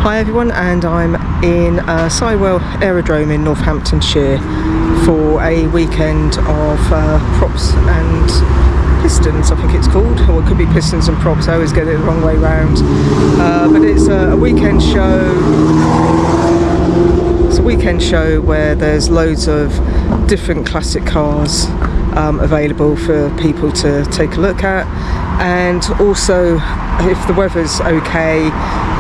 Hi everyone, and I'm in Sywell Aerodrome in Northamptonshire for a weekend of props and Pistons, I think it's called, or it could be Pistons and Props. I always get it the wrong way round. But it's a weekend show. It's a weekend show where there's loads of different classic cars available for people to take a look at, and also if the weather's okay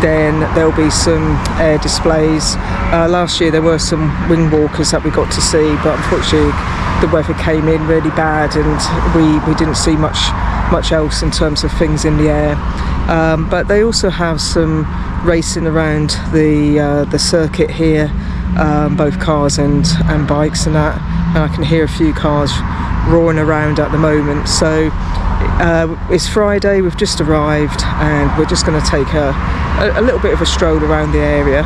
then there'll be some air displays. Last year there were some wing walkers that we got to see, but unfortunately the weather came in really bad and we didn't see much else in terms of things in the air. But they also have some racing around the circuit here, both cars and bikes and that, and I can hear a few cars roaring around at the moment. So it's Friday, we've just arrived and we're just going to take a little bit of a stroll around the area,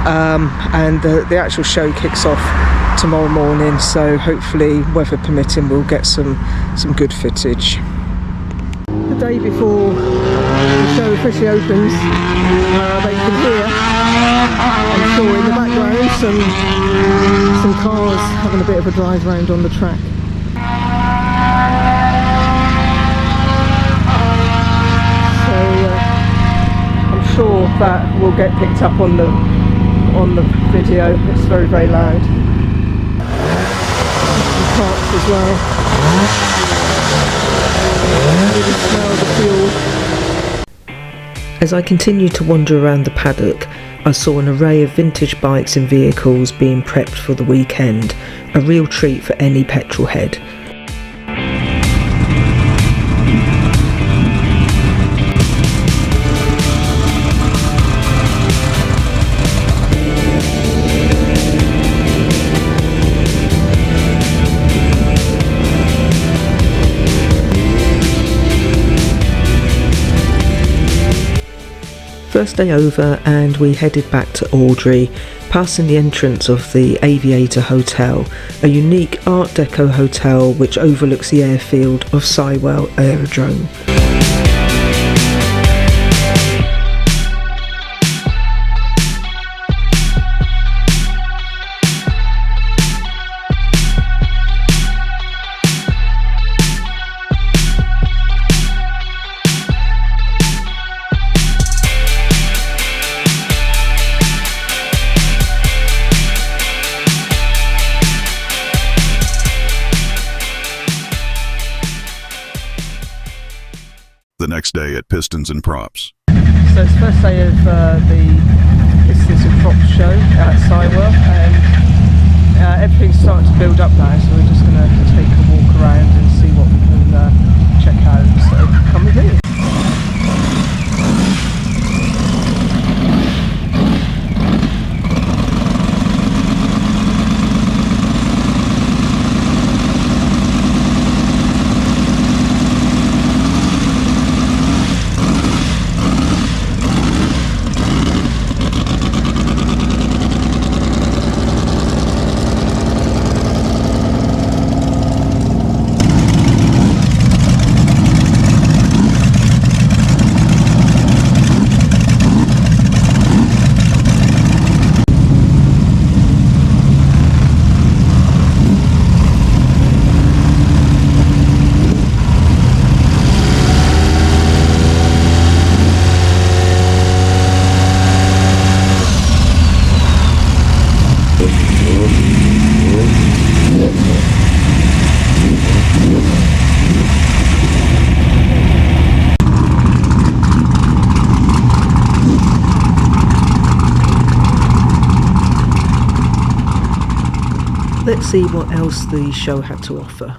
and the actual show kicks off tomorrow morning, so hopefully weather permitting we'll get some good footage. The day before the show officially opens, they can hear, I'm sure in the background, some cars having a bit of a drive around on the track. I'm sure that will get picked up on the video. It's very, very loud. Some carts as well. You can smell the fuel. As I continued to wander around the paddock, I saw an array of vintage bikes and vehicles being prepped for the weekend, a real treat for any petrol head. First day over and we headed back to Audrey, passing the entrance of the Aviator Hotel, a unique Art Deco hotel which overlooks the airfield of Sywell Aerodrome. The next day at Pistons and Props. So it's the first day of the Pistons and Props show at Sywell, and everything's starting to build up now, so we're just going to take a walk around and see what we can check out, so come with me. Let's see what else the show had to offer.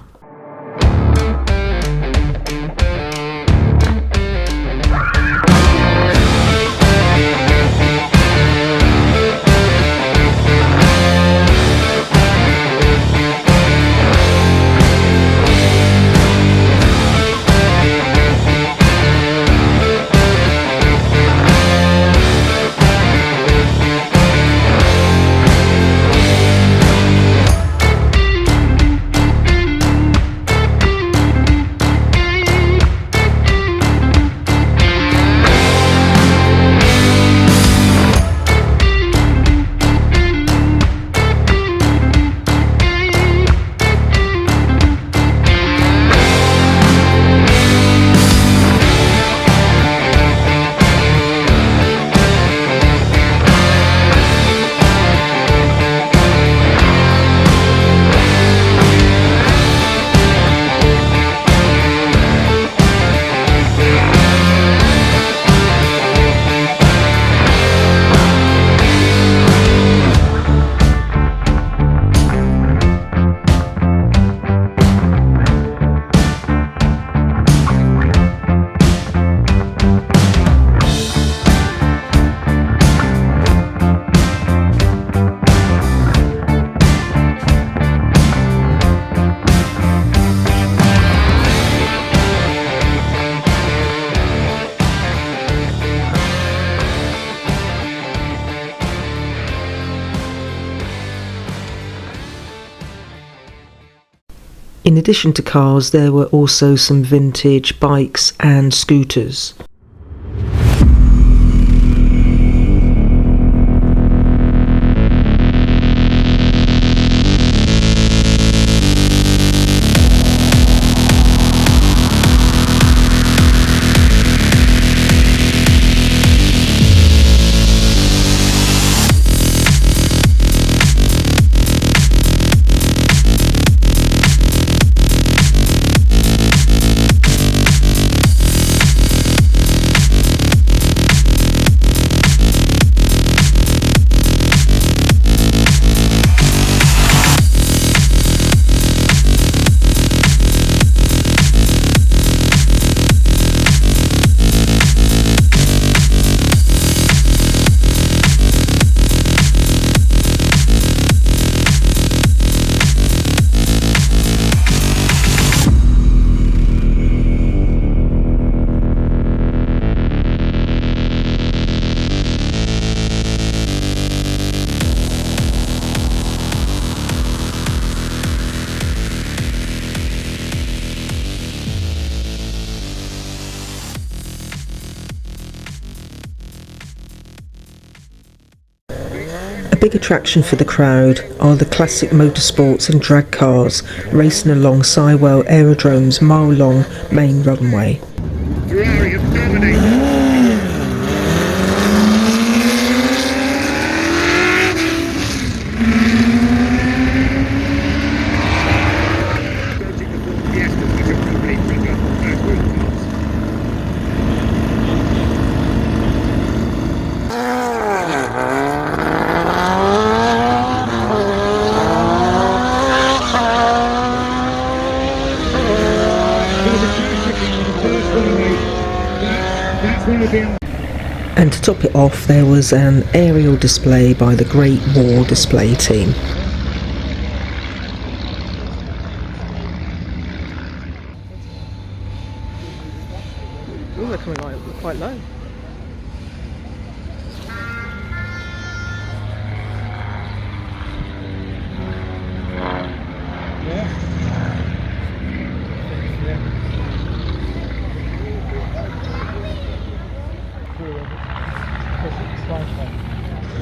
In addition to cars, there were also some vintage bikes and scooters. A big attraction for the crowd are the classic motorsports and drag cars racing along Sywell Aerodrome's mile-long main runway. And to top it off, there was an aerial display by the Great War Display Team. Oh, they're coming quite low.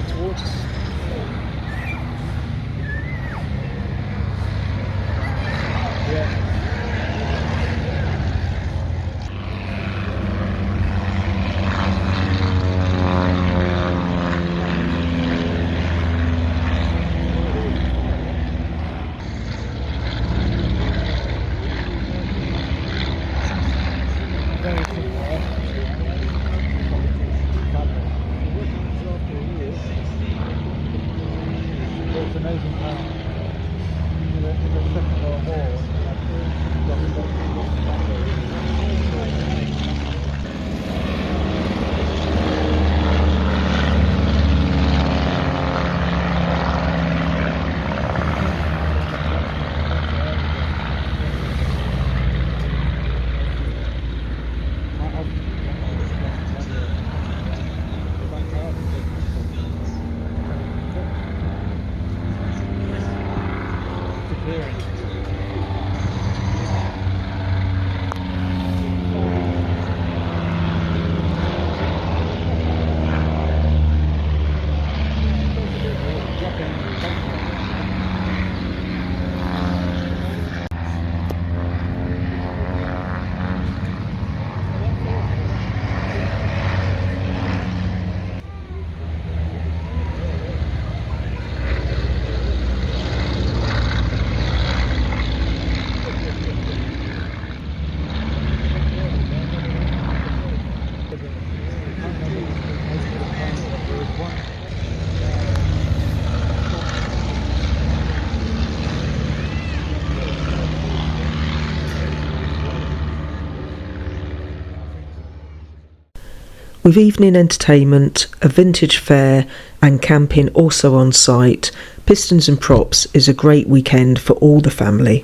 Towards us. Yeah. It's amazing how in the Second World War With evening entertainment, a vintage fair and camping also on site, Pistons and Props is a great weekend for all the family.